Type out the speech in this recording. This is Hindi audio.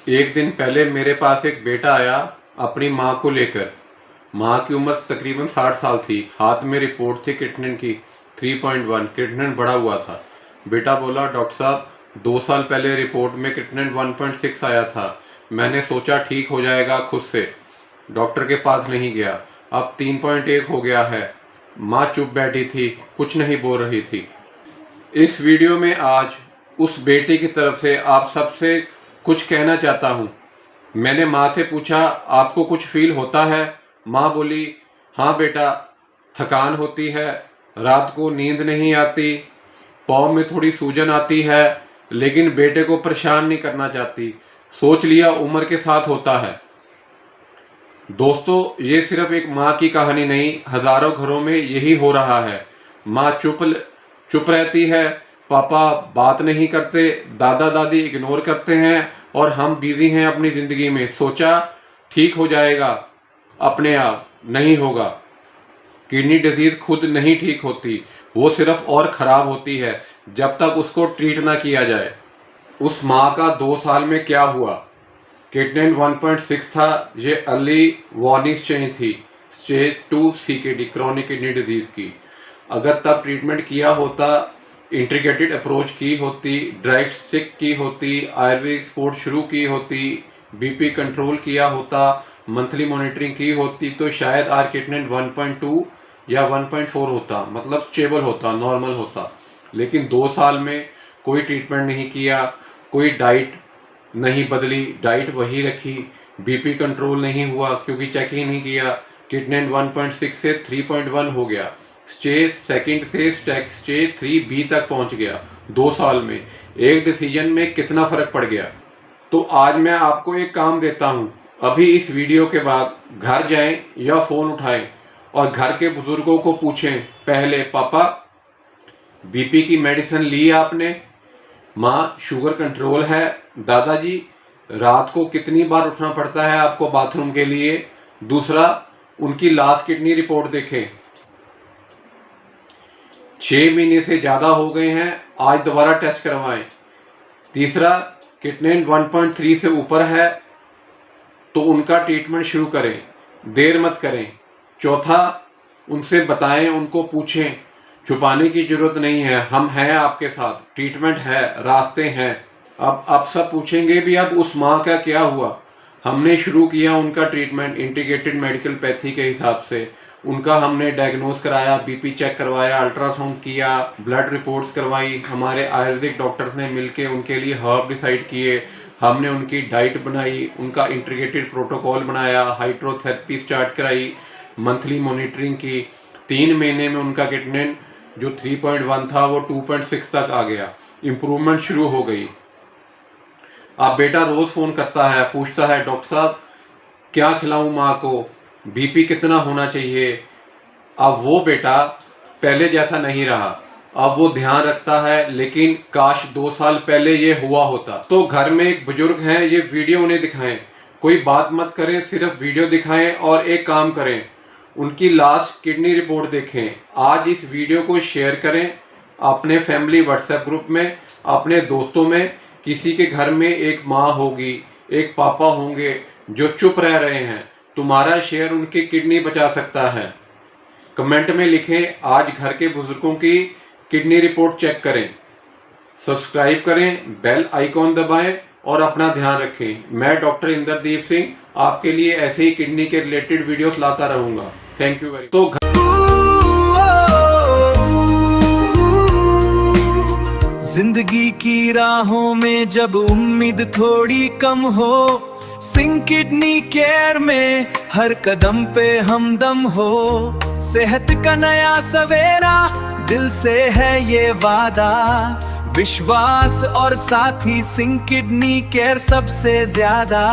एक दिन पहले मेरे पास एक बेटा आया अपनी माँ को लेकर। माँ की उम्र तकरीबन 60 साल थी। हाथ में रिपोर्ट थी क्रिएटिनिन की 3.1। क्रिएटिनिन बढ़ा हुआ था। बेटा बोला, डॉक्टर साहब 2 साल पहले रिपोर्ट में क्रिएटिनिन 1.6 आया था। मैंने सोचा ठीक हो जाएगा खुद से, डॉक्टर के पास नहीं गया। अब 3.1 हो गया है। माँ चुप बैठी थी, कुछ नहीं बोल रही थी। इस वीडियो में आज उस बेटे की तरफ से आप सबसे कुछ कहना चाहता हूँ। मैंने माँ से पूछा, आपको कुछ फील होता है? माँ बोली, हाँ बेटा, थकान होती है, रात को नींद नहीं आती, पाँव में थोड़ी सूजन आती है, लेकिन बेटे को परेशान नहीं करना चाहती। सोच लिया उम्र के साथ होता है। दोस्तों, ये सिर्फ एक माँ की कहानी नहीं, हजारों घरों में यही हो रहा है। माँ चुप रहती है, पापा बात नहीं करते, दादा दादी इग्नोर करते हैं और हम बिजी हैं अपनी ज़िंदगी में। सोचा ठीक हो जाएगा, अपने आप नहीं होगा। किडनी डिजीज़ खुद नहीं ठीक होती, वो सिर्फ और ख़राब होती है जब तक उसको ट्रीट ना किया जाए। उस माँ का 2 साल में क्या हुआ? क्रिएटिनिन 1.6 था। ये अर्ली वार्निंग स्टेज थी, stage 2 CKD, chronic kidney disease की। अगर तब ट्रीटमेंट किया होता, इंटीग्रेटेड अप्रोच की होती, डाइट स्टिक की होती, आयुर्वेदिक सपोर्ट शुरू की होती, बीपी कंट्रोल किया होता, मंथली मॉनिटरिंग की होती, तो शायद आज क्रिएटिनिन 1.2 या 1.4 होता, मतलब स्टेबल होता, नॉर्मल होता। लेकिन 2 साल में कोई ट्रीटमेंट नहीं किया, कोई डाइट नहीं बदली, डाइट वही रखी, बीपी कंट्रोल नहीं हुआ क्योंकि चेक ही नहीं किया। क्रिएटिनिन 1.6 से 3.1 हो गया, स्टेज सेकंड से स्टेज 3B तक पहुंच गया। 2 साल में एक डिसीजन में कितना फर्क पड़ गया। तो आज मैं आपको एक काम देता हूं, अभी इस वीडियो के बाद घर जाएं या फोन उठाएं और घर के बुजुर्गों को पूछें, पहले पापा बीपी की मेडिसिन ली आपने? माँ शुगर कंट्रोल है? दादाजी रात को कितनी बार उठना पड़ता है आपको बाथरूम के लिए? दूसरा, उनकी लास्ट किडनी रिपोर्ट देखें, 6 महीने से ज़्यादा हो गए हैं, आज दोबारा टेस्ट करवाएं। तीसरा, क्रिएटिनिन 1.3 से ऊपर है तो उनका ट्रीटमेंट शुरू करें, देर मत करें। चौथा, उनसे बताएं, उनको पूछें, छुपाने की जरूरत नहीं है, हम हैं आपके साथ, ट्रीटमेंट है, रास्ते हैं। अब सब पूछेंगे भी अब उस माँ का क्या हुआ। हमने शुरू किया उनका ट्रीटमेंट इंटीग्रेटेड मेडिकल पैथी के हिसाब से। उनका हमने डायग्नोज कराया, बीपी चेक करवाया, अल्ट्रासाउंड किया, ब्लड रिपोर्ट्स करवाई। हमारे आयुर्वेदिक डॉक्टर्स ने मिलके उनके लिए हर्ब डिसाइड किए। हमने उनकी डाइट बनाई, उनका इंटीग्रेटेड प्रोटोकॉल बनाया, हाइड्रोथेरेपी स्टार्ट कराई, मंथली मॉनिटरिंग की। 3 महीने में उनका क्रिएटिनिन जो 3.1 था वो 2.6 तक आ गया, इम्प्रूवमेंट शुरू हो गई। अब बेटा रोज फोन करता है, पूछता है, डॉक्टर साहब क्या खिलाऊं माँ को, बीपी कितना होना चाहिए? अब वो बेटा पहले जैसा नहीं रहा, अब वो ध्यान रखता है, लेकिन काश 2 साल पहले ये हुआ होता। तो घर में एक बुजुर्ग हैं, ये वीडियो उन्हें दिखाएं, कोई बात मत करें, सिर्फ वीडियो दिखाएं और एक काम करें, उनकी लास्ट किडनी रिपोर्ट देखें। आज इस वीडियो को शेयर करें अपने फैमिली व्हाट्सएप ग्रुप में, अपने दोस्तों में। किसी के घर में एक माँ होगी, एक पापा होंगे जो चुप रह रहे हैं, तुम्हारा शेयर उनकी किडनी बचा सकता है। कमेंट में लिखें, आज घर के बुजुर्गों की किडनी रिपोर्ट चेक करें। सब्सक्राइब करें, बेल आइकॉन दबाएं और अपना ध्यान रखें। मैं डॉक्टर इंद्रदीप सिंह आपके लिए ऐसे ही किडनी के रिलेटेड वीडियोस लाता रहूंगा। Thank you very much. तो जिंदगी की राहों में जब उम्मीद थोड़ी कम हो, सिंह किडनी केयर में हर कदम पे हमदम हो। सेहत का नया सवेरा, दिल से है ये वादा, विश्वास और साथी सिंह किडनी केयर सबसे ज्यादा।